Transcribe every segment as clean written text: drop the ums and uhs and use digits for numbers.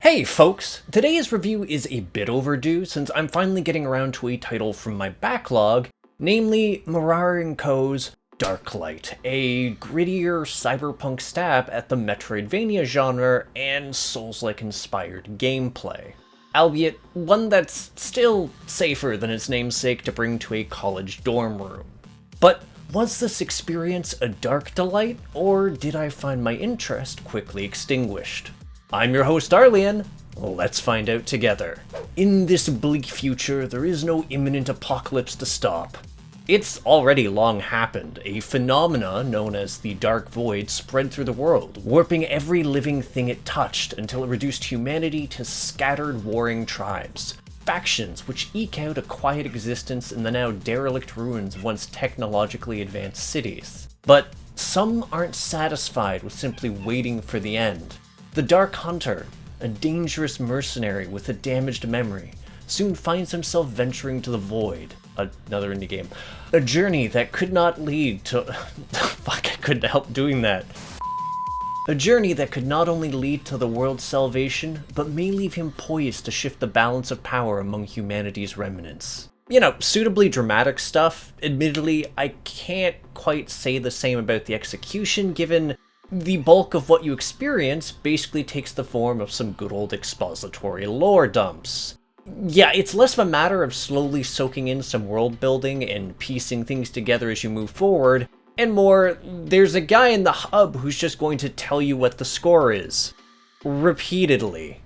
Hey folks! Today's review is a bit overdue since I'm finally getting around to a title from my backlog, namely Mirari Co's Darklight, a grittier cyberpunk stab at the Metroidvania genre and Soulslike inspired gameplay. Albeit one that's still safer than its namesake to bring to a college dorm room. But was this experience a dark delight, or did I find my interest quickly extinguished? I'm your host Arlian, let's find out together. In this bleak future, there is no imminent apocalypse to stop. It's already long happened. A phenomena known as the Dark Void spread through the world, warping every living thing it touched until it reduced humanity to scattered warring tribes. Factions which eke out a quiet existence in the now derelict ruins of once technologically advanced cities. But some aren't satisfied with simply waiting for the end. The Dark Hunter, a dangerous mercenary with a damaged memory, soon finds himself venturing to the void. Another indie game. A journey that could not lead to... Fuck, I couldn't help doing that. A journey that could not only lead to the world's salvation, but may leave him poised to shift the balance of power among humanity's remnants. You know, suitably dramatic stuff. Admittedly, I can't quite say the same about the execution, given the bulk of what you experience basically takes the form of some good old expository lore dumps. Yeah, it's less of a matter of slowly soaking in some world building and piecing things together as you move forward, and more, there's a guy in the hub who's just going to tell you what the score is. Repeatedly.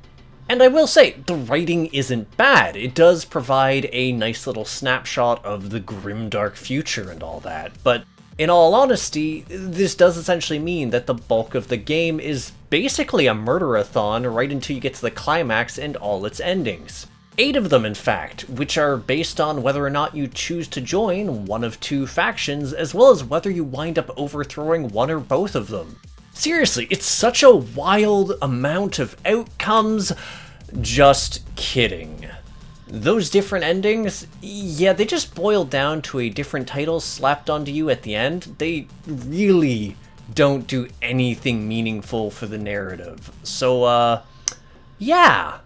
And I will say, the writing isn't bad. It does provide a nice little snapshot of the grimdark future and all that, but in all honesty, this does essentially mean that the bulk of the game is basically a murder-a-thon right until you get to the climax and all its endings. 8 of them, in fact, which are based on whether or not you choose to join one of 2 factions, as well as whether you wind up overthrowing one or both of them. Seriously, it's such a wild amount of outcomes. Just kidding. Those different endings, yeah, they just boil down to a different title slapped onto you at the end. They really don't do anything meaningful for the narrative. So, yeah,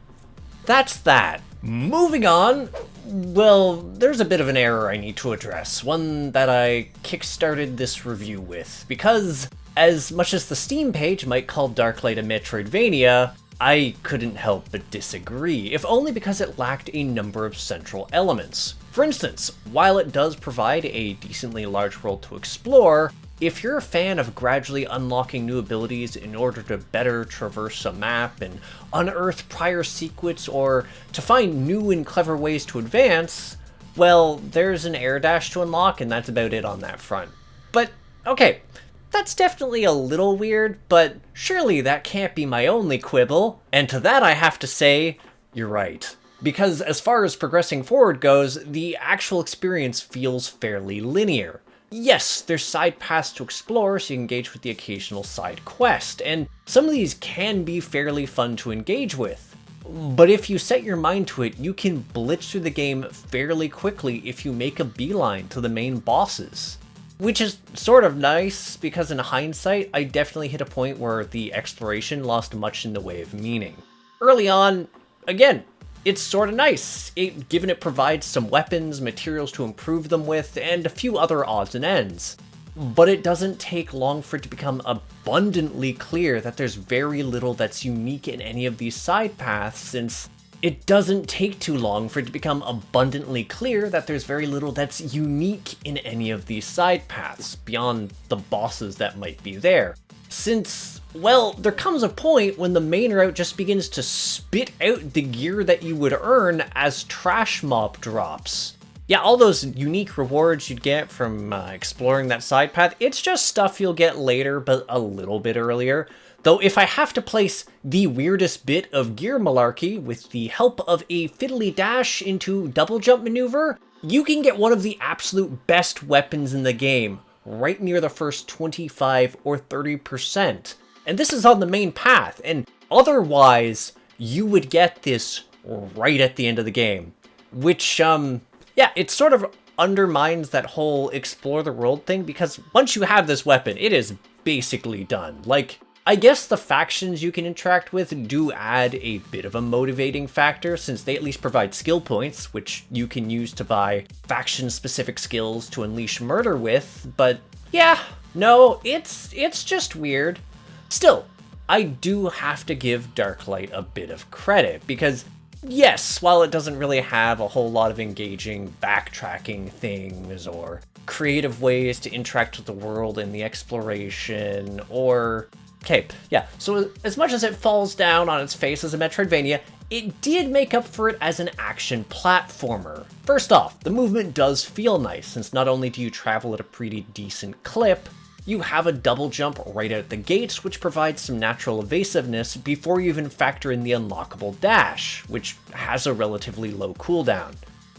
that's that. Moving on, well, there's a bit of an error I need to address, one that I kickstarted this review with, because as much as the Steam page might call Darklight a Metroidvania, I couldn't help but disagree, if only because it lacked a number of central elements. For instance, while it does provide a decently large world to explore, if you're a fan of gradually unlocking new abilities in order to better traverse a map and unearth prior secrets or to find new and clever ways to advance, well, there's an air dash to unlock and that's about it on that front. But, okay, that's definitely a little weird, but surely that can't be my only quibble. And to that I have to say, you're right. Because as far as progressing forward goes, the actual experience feels fairly linear. Yes, there's side paths to explore so you engage with the occasional side quest, and some of these can be fairly fun to engage with. But if you set your mind to it, you can blitz through the game fairly quickly if you make a beeline to the main bosses. Which is sort of nice, because in hindsight, I definitely hit a point where the exploration lost much in the way of meaning. Early on, again, it's sort of nice, given it provides some weapons, materials to improve them with, and a few other odds and ends. But it doesn't take long for it to become abundantly clear that there's very little that's unique in any of these side paths, since it doesn't take too long for it to become abundantly clear that there's very little that's unique in any of these side paths, beyond the bosses that might be there. Since, well, there comes a point when the main route just begins to spit out the gear that you would earn as trash mob drops. Yeah, all those unique rewards you'd get from exploring that side path, it's just stuff you'll get later, but a little bit earlier. Though if I have to place the weirdest bit of gear malarkey with the help of a fiddly dash into double jump maneuver, you can get one of the absolute best weapons in the game, right near the first 25 or 30%. And this is on the main path, and otherwise, you would get this right at the end of the game. Which, yeah, it sort of undermines that whole explore the world thing, because once you have this weapon, it is basically done. Like, I guess the factions you can interact with do add a bit of a motivating factor, since they at least provide skill points, which you can use to buy faction-specific skills to unleash murder with, but yeah, no, it's just weird. Still, I do have to give Darklight a bit of credit, because yes, while it doesn't really have a whole lot of engaging backtracking things, or creative ways to interact with the world and the exploration, or... Okay, yeah, so as much as it falls down on its face as a Metroidvania, it did make up for it as an action platformer. First off, the movement does feel nice, since not only do you travel at a pretty decent clip, you have a double jump right out the gates, which provides some natural evasiveness before you even factor in the unlockable dash, which has a relatively low cooldown.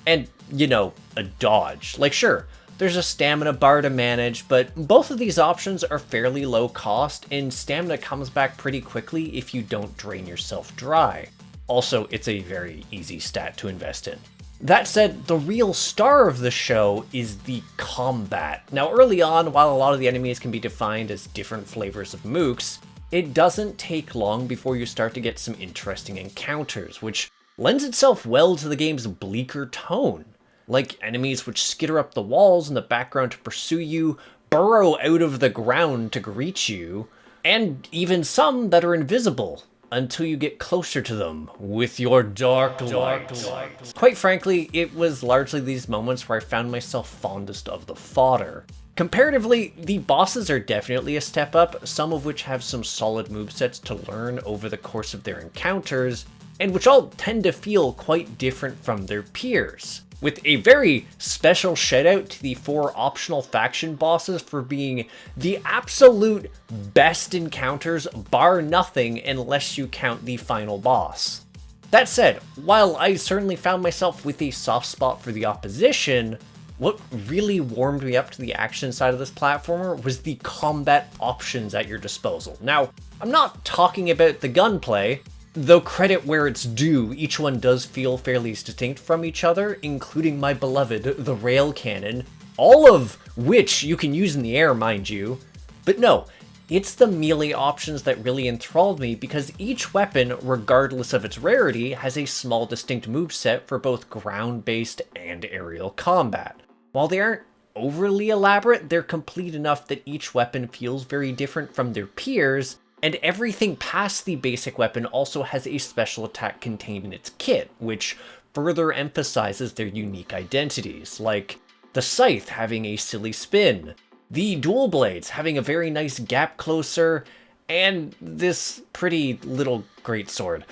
And, you know, a dodge. Like, sure, there's a stamina bar to manage, but both of these options are fairly low cost, and stamina comes back pretty quickly if you don't drain yourself dry. Also, it's a very easy stat to invest in. That said, the real star of the show is the combat. Now, early on, while a lot of the enemies can be defined as different flavors of mooks, it doesn't take long before you start to get some interesting encounters, which lends itself well to the game's bleaker tone. Like enemies which skitter up the walls in the background to pursue you, burrow out of the ground to greet you, and even some that are invisible until you get closer to them with your Darklight. Quite frankly, it was largely these moments where I found myself fondest of the fodder. Comparatively, the bosses are definitely a step up, some of which have some solid movesets to learn over the course of their encounters, and which all tend to feel quite different from their peers. With a very special shout out to the 4 optional faction bosses for being the absolute best encounters, bar nothing, unless you count the final boss. That said, while I certainly found myself with a soft spot for the opposition, what really warmed me up to the action side of this platformer was the combat options at your disposal. Now, I'm not talking about the gunplay, though credit where it's due, each one does feel fairly distinct from each other, including my beloved, the rail cannon, all of which you can use in the air, mind you. But no, it's the melee options that really enthralled me, because each weapon, regardless of its rarity, has a small distinct moveset for both ground-based and aerial combat. While they aren't overly elaborate, they're complete enough that each weapon feels very different from their peers, and everything past the basic weapon also has a special attack contained in its kit, which further emphasizes their unique identities, like the scythe having a silly spin, the dual blades having a very nice gap closer, and this pretty little greatsword.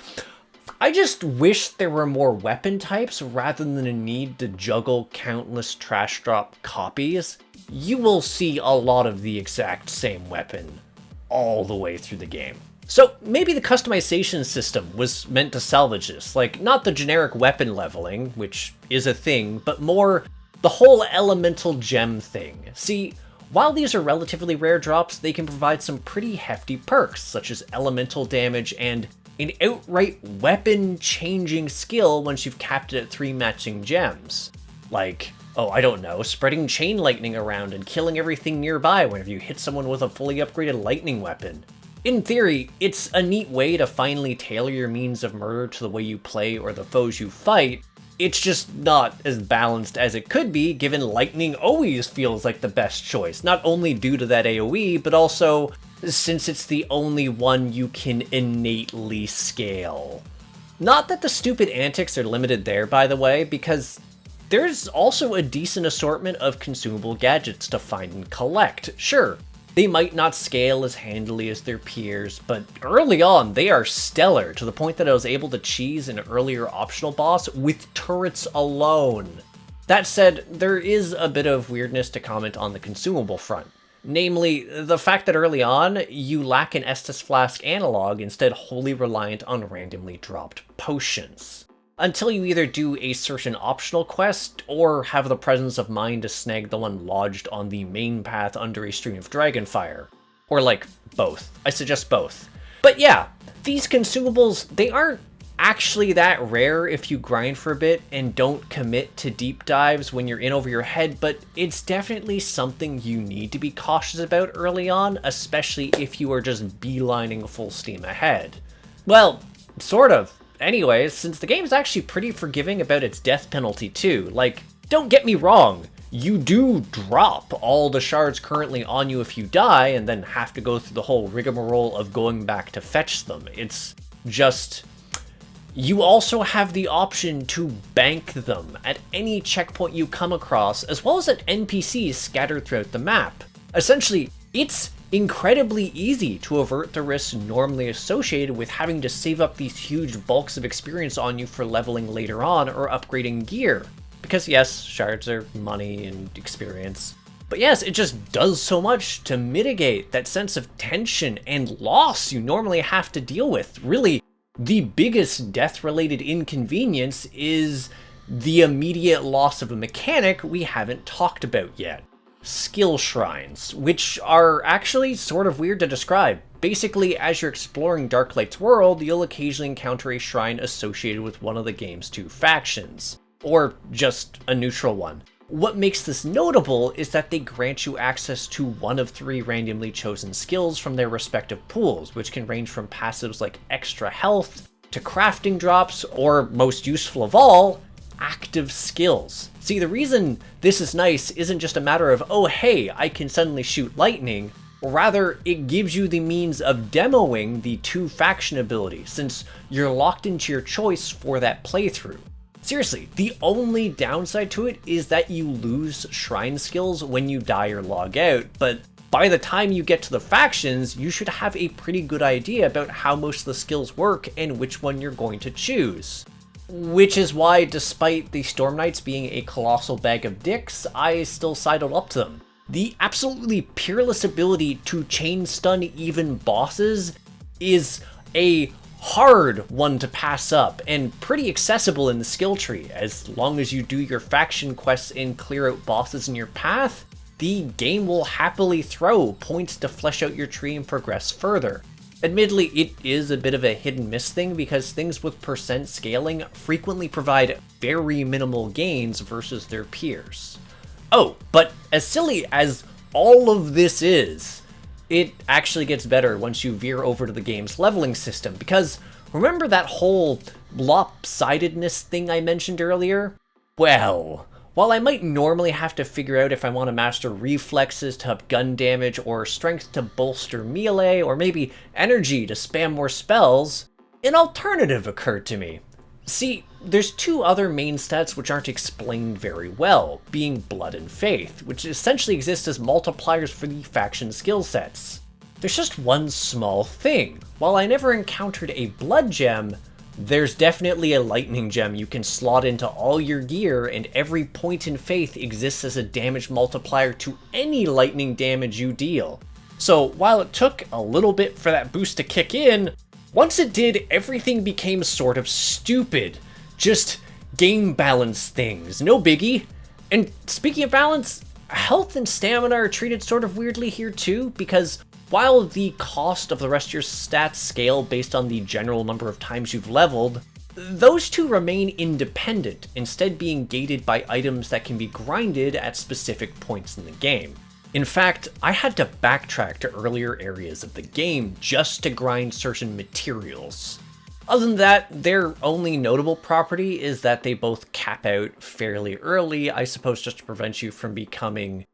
I just wish there were more weapon types rather than a need to juggle countless trash drop copies. You will see a lot of the exact same weapon all the way through the game. So maybe the customization system was meant to salvage this, like not the generic weapon leveling, which is a thing, but more the whole elemental gem thing. See, while these are relatively rare drops, they can provide some pretty hefty perks, such as elemental damage and an outright weapon-changing skill once you've capped it at 3 matching gems. Like, oh, I don't know, spreading chain lightning around and killing everything nearby whenever you hit someone with a fully upgraded lightning weapon. In theory, it's a neat way to finally tailor your means of murder to the way you play or the foes you fight. It's just not as balanced as it could be, given lightning always feels like the best choice, not only due to that AoE, but also since it's the only one you can innately scale. Not that the stupid antics are limited there, by the way, because there's also a decent assortment of consumable gadgets to find and collect. Sure, they might not scale as handily as their peers, but early on they are stellar, to the point that I was able to cheese an earlier optional boss with turrets alone. That said, there is a bit of weirdness to comment on the consumable front. Namely, the fact that early on, you lack an Estus Flask analog, instead wholly reliant on randomly dropped potions. Until you either do a certain optional quest, or have the presence of mind to snag the one lodged on the main path under a stream of dragonfire. Or like, both. I suggest both. But yeah, these consumables, they aren't actually that rare if you grind for a bit and don't commit to deep dives when you're in over your head, but it's definitely something you need to be cautious about early on, especially if you are just beelining full steam ahead. Well, sort of. Anyways, since the game is actually pretty forgiving about its death penalty too. Like, don't get me wrong, you do drop all the shards currently on you if you die and then have to go through the whole rigmarole of going back to fetch them. It's just... You also have the option to bank them at any checkpoint you come across, as well as at NPCs scattered throughout the map. Essentially, it's incredibly easy to avert the risks normally associated with having to save up these huge bulks of experience on you for leveling later on or upgrading gear. Because yes, shards are money and experience. But yes, it just does so much to mitigate that sense of tension and loss you normally have to deal with. Really, the biggest death-related inconvenience is the immediate loss of a mechanic we haven't talked about yet. Skill shrines, which are actually sort of weird to describe. Basically, as you're exploring Darklight's world, you'll occasionally encounter a shrine associated with one of the game's two factions, or just a neutral one. What makes this notable is that they grant you access to one of 3 randomly chosen skills from their respective pools, which can range from passives like extra health, to crafting drops, or most useful of all, active skills. See, the reason this is nice isn't just a matter of, oh hey, I can suddenly shoot lightning, rather it gives you the means of demoing the 2 faction ability, since you're locked into your choice for that playthrough. Seriously, the only downside to it is that you lose shrine skills when you die or log out, but by the time you get to the factions, you should have a pretty good idea about how most of the skills work and which one you're going to choose. Which is why, despite the Storm Knights being a colossal bag of dicks, I still sidled up to them. The absolutely peerless ability to chain stun even bosses is a hard one to pass up, and pretty accessible in the skill tree. As long as you do your faction quests and clear out bosses in your path, the game will happily throw points to flesh out your tree and progress further. Admittedly, it is a bit of a hit and miss thing because things with percent scaling frequently provide very minimal gains versus their peers. Oh, but as silly as all of this is, it actually gets better once you veer over to the game's leveling system, because remember that whole lopsidedness thing I mentioned earlier? Well, while I might normally have to figure out if I want to master reflexes to up gun damage, or strength to bolster melee, or maybe energy to spam more spells, an alternative occurred to me. See, there's 2 other main stats which aren't explained very well, being Blood and Faith, which essentially exist as multipliers for the faction skill sets. There's just one small thing. While I never encountered a Blood gem, there's definitely a Lightning gem you can slot into all your gear, and every point in Faith exists as a damage multiplier to any lightning damage you deal. So while it took a little bit for that boost to kick in, once it did, everything became sort of stupid. Just game balance things, no biggie. And speaking of balance, health and stamina are treated sort of weirdly here too, because while the cost of the rest of your stats scale based on the general number of times you've leveled, those 2 remain independent, instead being gated by items that can be grinded at specific points in the game. In fact, I had to backtrack to earlier areas of the game just to grind certain materials. Other than that, their only notable property is that they both cap out fairly early, I suppose just to prevent you from becoming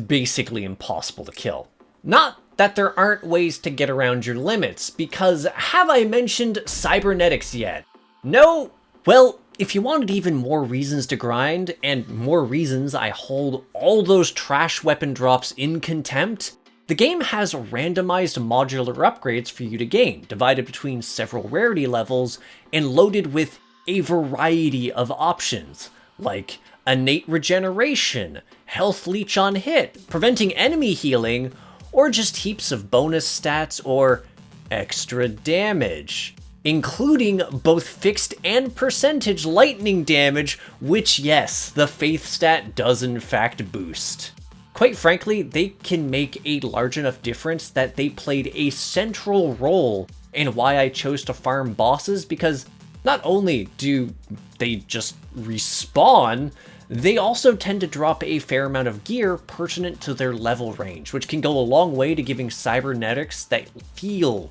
basically impossible to kill. Not that there aren't ways to get around your limits, because have I mentioned cybernetics yet? No? Well, if you wanted even more reasons to grind, and more reasons I hold all those trash weapon drops in contempt, the game has randomized modular upgrades for you to gain, divided between several rarity levels, and loaded with a variety of options, like innate regeneration, health leech on hit, preventing enemy healing, or just heaps of bonus stats or extra damage, including both fixed and percentage lightning damage, which yes, the Faith stat does in fact boost. Quite frankly, they can make a large enough difference that they played a central role in why I chose to farm bosses, because Not only do they just respawn, they also tend to drop a fair amount of gear pertinent to their level range, which can go a long way to giving cybernetics that feel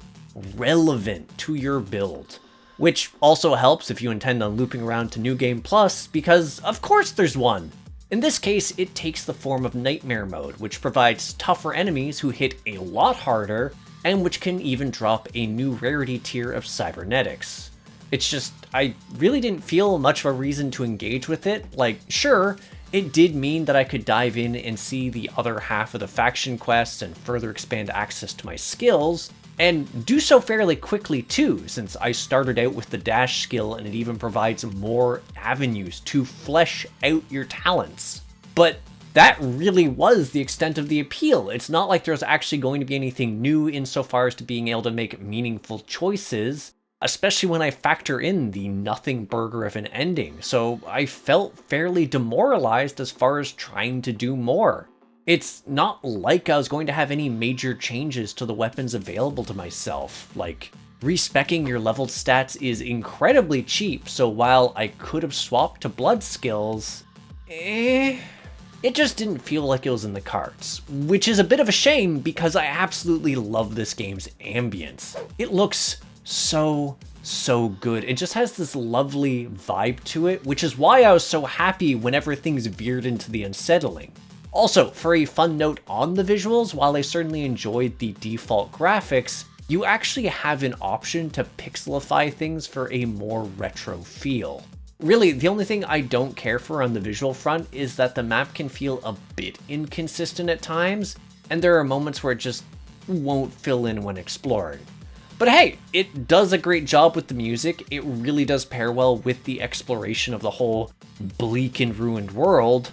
relevant to your build. Which also helps if you intend on looping around to New Game Plus, because of course there's one! In this case, it takes the form of Nightmare Mode, which provides tougher enemies who hit a lot harder, and which can even drop a new rarity tier of cybernetics. It's just, I really didn't feel much of a reason to engage with it. Like, sure, it did mean that I could dive in and see the other half of the faction quests and further expand access to my skills, and do so fairly quickly too, since I started out with the dash skill and it even provides more avenues to flesh out your talents. But that really was the extent of the appeal. It's not like there's actually going to be anything new insofar as to being able to make meaningful choices, especially when I factor in the nothing burger of an ending, so I felt fairly demoralized as far as trying to do more. It's not like I was going to have any major changes to the weapons available to myself. Like, respeccing your leveled stats is incredibly cheap, so while I could have swapped to blood skills, it just didn't feel like it was in the cards. Which is a bit of a shame because I absolutely love this game's ambience. It looks so good. It just has this lovely vibe to it, which is why I was so happy whenever things veered into the unsettling. Also, for a fun note on the visuals, while I certainly enjoyed the default graphics, you actually have an option to pixelify things for a more retro feel. Really, the only thing I don't care for on the visual front is that the map can feel a bit inconsistent at times, and there are moments where it just won't fill in when exploring. But hey, it does a great job with the music. It really does pair well with the exploration of the whole bleak and ruined world.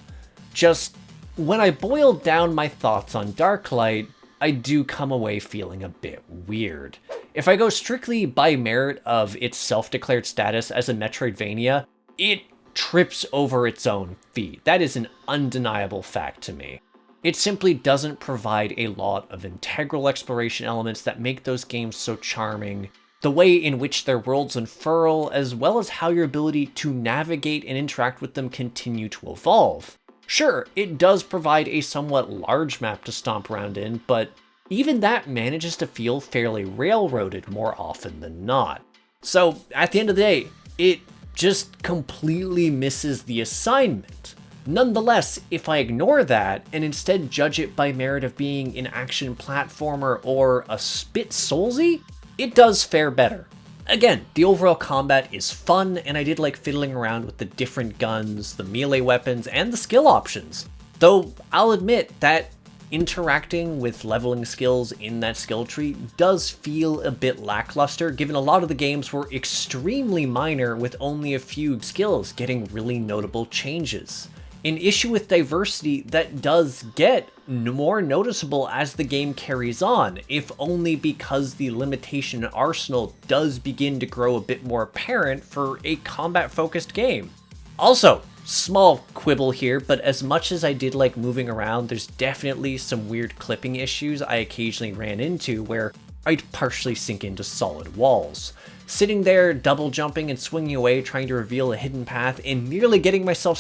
Just when I boiled down my thoughts on Darklight, I do come away feeling a bit weird. If I go strictly by merit of its self-declared status as a Metroidvania, it trips over its own feet. That is an undeniable fact to me. It simply doesn't provide a lot of integral exploration elements that make those games so charming, the way in which their worlds unfurl, as well as how your ability to navigate and interact with them continue to evolve. Sure, it does provide a somewhat large map to stomp around in, but even that manages to feel fairly railroaded more often than not. So, at the end of the day, it just completely misses the assignment. Nonetheless, if I ignore that and instead judge it by merit of being an action platformer or a spit Soulsy, it does fare better. Again, the overall combat is fun, and I did like fiddling around with the different guns, the melee weapons, and the skill options. Though I'll admit that interacting with leveling skills in that skill tree does feel a bit lackluster, given a lot of the games were extremely minor with only a few skills getting really notable changes. An issue with diversity that does get more noticeable as the game carries on, if only because the limitation arsenal does begin to grow a bit more apparent for a combat-focused game. Also, small quibble here, but as much as I did like moving around, there's definitely some weird clipping issues I occasionally ran into where I'd partially sink into solid walls. Sitting there, double jumping and swinging away trying to reveal a hidden path and nearly getting myself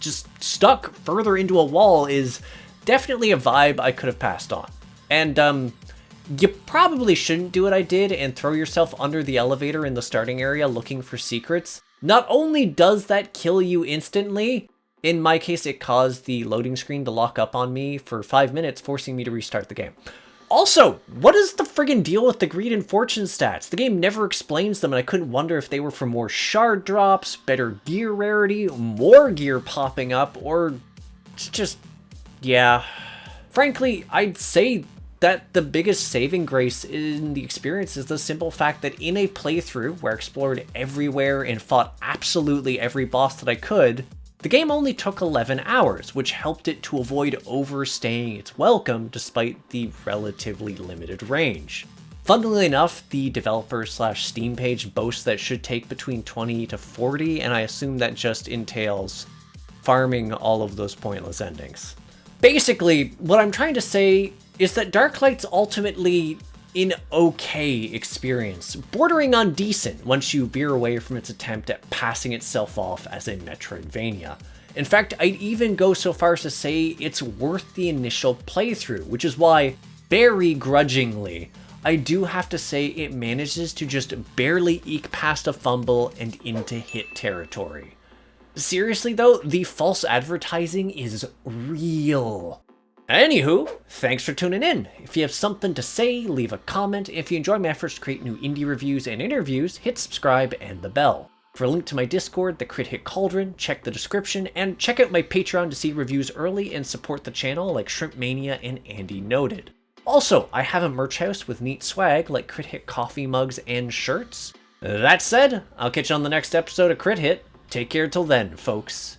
just stuck further into a wall is definitely a vibe I could have passed on. And you probably shouldn't do what I did and throw yourself under the elevator in the starting area looking for secrets. Not only does that kill you instantly, in my case it caused the loading screen to lock up on me for 5 minutes, forcing me to restart the game. Also, what is the friggin' deal with the greed and fortune stats? The game never explains them, and I couldn't wonder if they were for more shard drops, better gear rarity, more gear popping up, or just, yeah. Frankly, I'd say that the biggest saving grace in the experience is the simple fact that in a playthrough where I explored everywhere and fought absolutely every boss that I could, the game only took 11 hours, which helped it to avoid overstaying its welcome despite the relatively limited range. Funnily enough, the developer/Steam page boasts that it should take between 20 to 40, and I assume that just entails farming all of those pointless endings. Basically, what I'm trying to say is that Darklight's ultimately an okay experience, bordering on decent once you veer away from its attempt at passing itself off as a Metroidvania. In fact, I'd even go so far as to say it's worth the initial playthrough, which is why, very grudgingly, I do have to say it manages to just barely eke past a fumble and into hit territory. Seriously though, the false advertising is real. Anywho, thanks for tuning in. If you have something to say, leave a comment. If you enjoy my efforts to create new indie reviews and interviews, hit subscribe and the bell. For a link to my Discord, the Crit Hit Cauldron, check the description, and check out my Patreon to see reviews early and support the channel like Shrimp Mania and Andy Noted. Also, I have a merch house with neat swag like Crit Hit coffee mugs and shirts. That said, I'll catch you on the next episode of Crit Hit. Take care till then, folks.